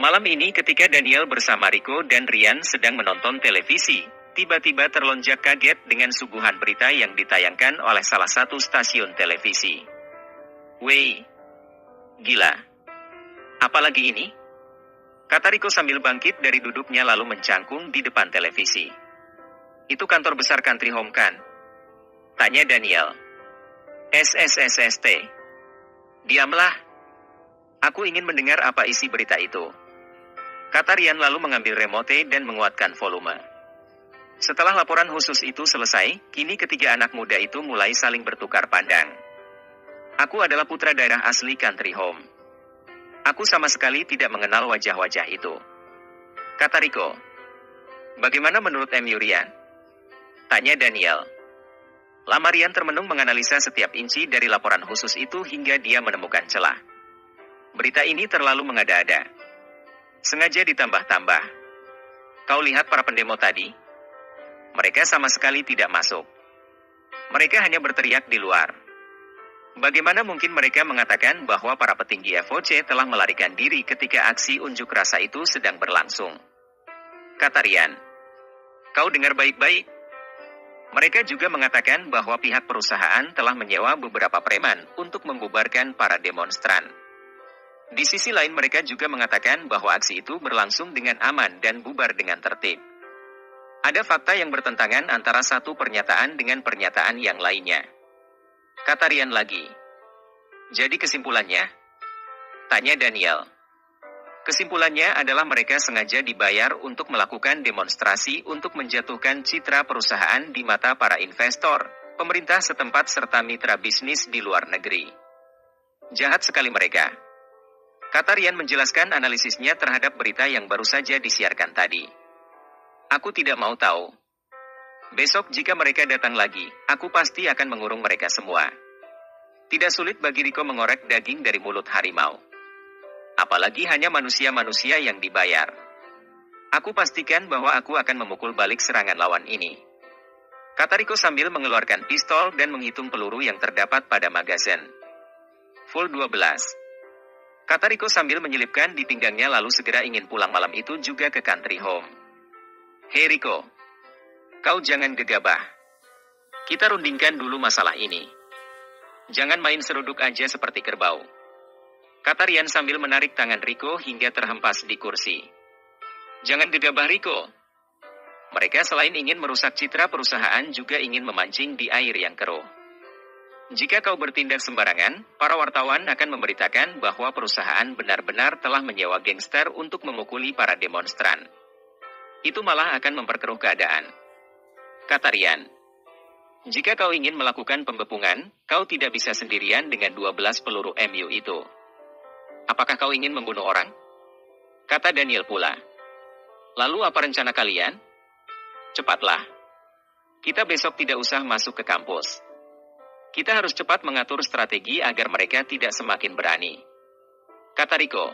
Malam ini ketika Daniel bersama Rico dan Rian sedang menonton televisi, tiba-tiba terlonjak kaget dengan suguhan berita yang ditayangkan oleh salah satu stasiun televisi. "Weh, gila. Apalagi ini?" kata Rico sambil bangkit dari duduknya lalu mencangkung di depan televisi. "Itu kantor besar Country Home kan?" tanya Daniel. "SSSST. Diamlah. Aku ingin mendengar apa isi berita itu," kata Rian lalu mengambil remote dan menguatkan volume. Setelah laporan khusus itu selesai, kini ketiga anak muda itu mulai saling bertukar pandang. "Aku adalah putra daerah asli Country Home. Aku sama sekali tidak mengenal wajah-wajah itu," kata Rico. "Bagaimana menurut MU Rian?" tanya Daniel. Lama Rian termenung menganalisa setiap inci dari laporan khusus itu hingga dia menemukan celah. Berita ini terlalu mengada-ada. Sengaja ditambah-tambah. "Kau lihat para pendemo tadi? Mereka sama sekali tidak masuk. Mereka hanya berteriak di luar. Bagaimana mungkin mereka mengatakan bahwa para petinggi FOC telah melarikan diri ketika aksi unjuk rasa itu sedang berlangsung?" kata Rian. "Kau dengar baik-baik. Mereka juga mengatakan bahwa pihak perusahaan telah menyewa beberapa preman untuk membubarkan para demonstran. Di sisi lain mereka juga mengatakan bahwa aksi itu berlangsung dengan aman dan bubar dengan tertib. Ada fakta yang bertentangan antara satu pernyataan dengan pernyataan yang lainnya," kata Rian lagi. "Jadi kesimpulannya?" tanya Daniel. "Kesimpulannya adalah mereka sengaja dibayar untuk melakukan demonstrasi untuk menjatuhkan citra perusahaan di mata para investor, pemerintah setempat serta mitra bisnis di luar negeri. Jahat sekali mereka," kata Rian menjelaskan analisisnya terhadap berita yang baru saja disiarkan tadi. "Aku tidak mau tahu. Besok jika mereka datang lagi, aku pasti akan mengurung mereka semua." Tidak sulit bagi Rico mengorek daging dari mulut harimau. Apalagi hanya manusia-manusia yang dibayar. "Aku pastikan bahwa aku akan memukul balik serangan lawan ini," kata Rico sambil mengeluarkan pistol dan menghitung peluru yang terdapat pada magazin. "Full 12. kata Rico sambil menyelipkan di pinggangnya lalu segera ingin pulang malam itu juga ke Country Home. "Hei Rico, kau jangan gegabah. Kita rundingkan dulu masalah ini. Jangan main seruduk aja seperti kerbau," kata Rian sambil menarik tangan Rico hingga terhempas di kursi. "Jangan gegabah Rico. Mereka selain ingin merusak citra perusahaan juga ingin memancing di air yang keruh. Jika kau bertindak sembarangan, para wartawan akan memberitakan bahwa perusahaan benar-benar telah menyewa gangster untuk memukuli para demonstran. Itu malah akan memperkeruh keadaan," kata Rian. "Jika kau ingin melakukan pembepungan, kau tidak bisa sendirian dengan 12 peluru MU itu. Apakah kau ingin membunuh orang?" kata Daniel pula. "Lalu apa rencana kalian? Cepatlah. Kita besok tidak usah masuk ke kampus. Kita harus cepat mengatur strategi agar mereka tidak semakin berani," kata Rico.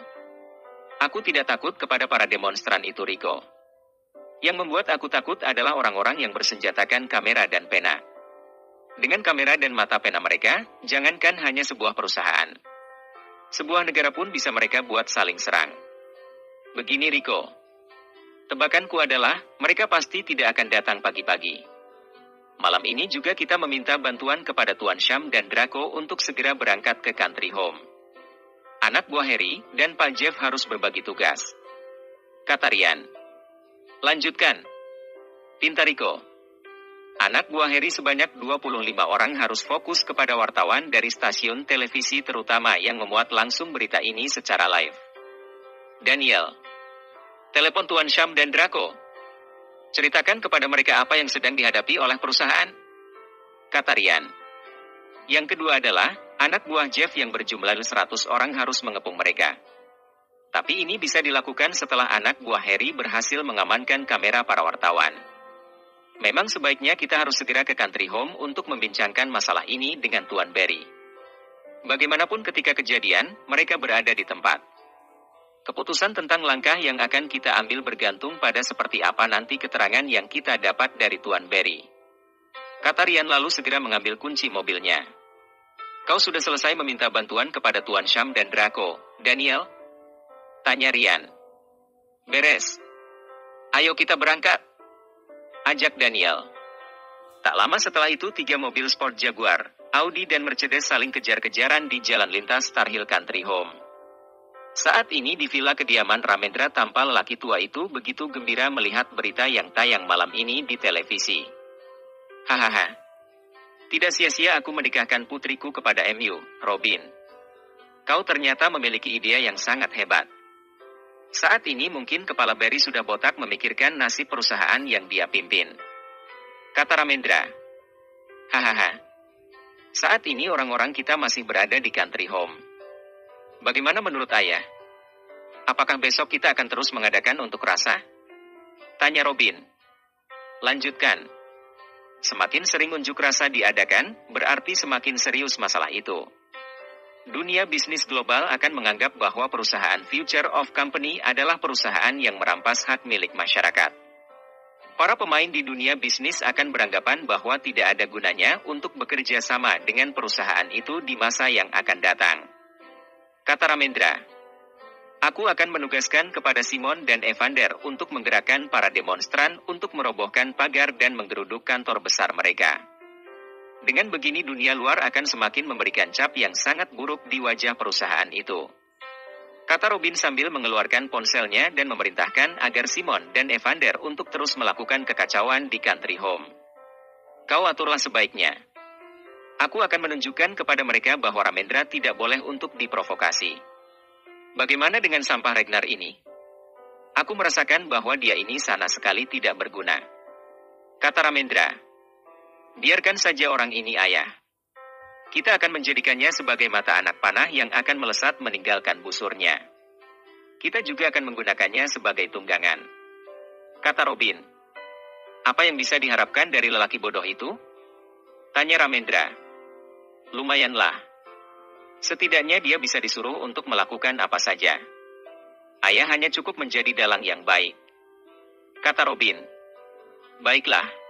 "Aku tidak takut kepada para demonstran itu Rico. Yang membuat aku takut adalah orang-orang yang bersenjatakan kamera dan pena. Dengan kamera dan mata pena mereka, jangankan hanya sebuah perusahaan. Sebuah negara pun bisa mereka buat saling serang. Begini Rico. Tebakanku adalah, mereka pasti tidak akan datang pagi-pagi. Malam ini juga kita meminta bantuan kepada Tuan Syam dan Draco untuk segera berangkat ke Country Home. Anak buah Harry dan Pak Jeff harus berbagi tugas," kata Rian. "Lanjutkan," pinta Rico. "Anak buah Harry sebanyak 25 orang harus fokus kepada wartawan dari stasiun televisi terutama yang memuat langsung berita ini secara live. Daniel, telepon Tuan Syam dan Draco. Ceritakan kepada mereka apa yang sedang dihadapi oleh perusahaan," kata Rian. "Yang kedua adalah, anak buah Jeff yang berjumlah 100 orang harus mengepung mereka. Tapi ini bisa dilakukan setelah anak buah Harry berhasil mengamankan kamera para wartawan. Memang sebaiknya kita harus segera ke Country Home untuk membincangkan masalah ini dengan Tuan Barry. Bagaimanapun ketika kejadian, mereka berada di tempat. Keputusan tentang langkah yang akan kita ambil bergantung pada seperti apa nanti keterangan yang kita dapat dari Tuan Barry," kata Rian lalu segera mengambil kunci mobilnya. "Kau sudah selesai meminta bantuan kepada Tuan Syam dan Draco, Daniel?" tanya Rian. Beres. Ayo kita berangkat, ajak Daniel. Tak lama setelah itu 3 mobil sport Jaguar, Audi dan Mercedes saling kejar-kejaran di jalan lintas Starhill Country Home. Saat ini di villa kediaman Ramendra tanpa lelaki tua itu begitu gembira melihat berita yang tayang malam ini di televisi. Hahaha. Tidak sia-sia aku menikahkan putriku kepada MU, Robin. Kau ternyata memiliki ide yang sangat hebat. Saat ini mungkin kepala Barry sudah botak memikirkan nasib perusahaan yang dia pimpin, kata Ramendra. Hahaha. Saat ini orang-orang kita masih berada di country home. Bagaimana menurut ayah? Apakah besok kita akan terus mengadakan unjuk rasa? Tanya Robin. Lanjutkan. Semakin sering unjuk rasa diadakan, berarti semakin serius masalah itu. Dunia bisnis global akan menganggap bahwa perusahaan Future of Company adalah perusahaan yang merampas hak milik masyarakat. Para pemain di dunia bisnis akan beranggapan bahwa tidak ada gunanya untuk bekerja sama dengan perusahaan itu di masa yang akan datang. Kata Ramendra. Aku akan menugaskan kepada Simon dan Evander untuk menggerakkan para demonstran untuk merobohkan pagar dan menggeruduk kantor besar mereka. Dengan begini dunia luar akan semakin memberikan cap yang sangat buruk di wajah perusahaan itu, kata Robin sambil mengeluarkan ponselnya dan memerintahkan agar Simon dan Evander untuk terus melakukan kekacauan di country home. Kau aturlah sebaiknya. Aku akan menunjukkan kepada mereka bahwa Ramendra tidak boleh untuk diprovokasi. Bagaimana dengan sampah Ragnar ini? Aku merasakan bahwa dia ini sama sekali tidak berguna, kata Ramendra. Biarkan saja orang ini, ayah. Kita akan menjadikannya sebagai mata anak panah yang akan melesat meninggalkan busurnya. Kita juga akan menggunakannya sebagai tunggangan, kata Robin. Apa yang bisa diharapkan dari lelaki bodoh itu? Tanya Ramendra. Lumayanlah. Setidaknya dia bisa disuruh untuk melakukan apa saja. Ayah hanya cukup menjadi dalang yang baik, kata Robin. Baiklah.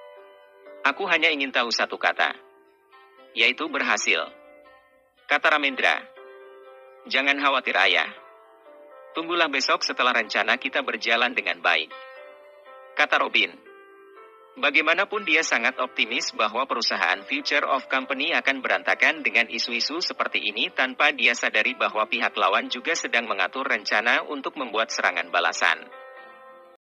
Aku hanya ingin tahu satu kata, yaitu berhasil, kata Ramendra. Jangan khawatir, ayah. Tunggulah besok setelah rencana kita berjalan dengan baik, kata Robin. Bagaimanapun dia sangat optimis bahwa perusahaan Future of Company akan berantakan dengan isu-isu seperti ini tanpa dia sadari bahwa pihak lawan juga sedang mengatur rencana untuk membuat serangan balasan.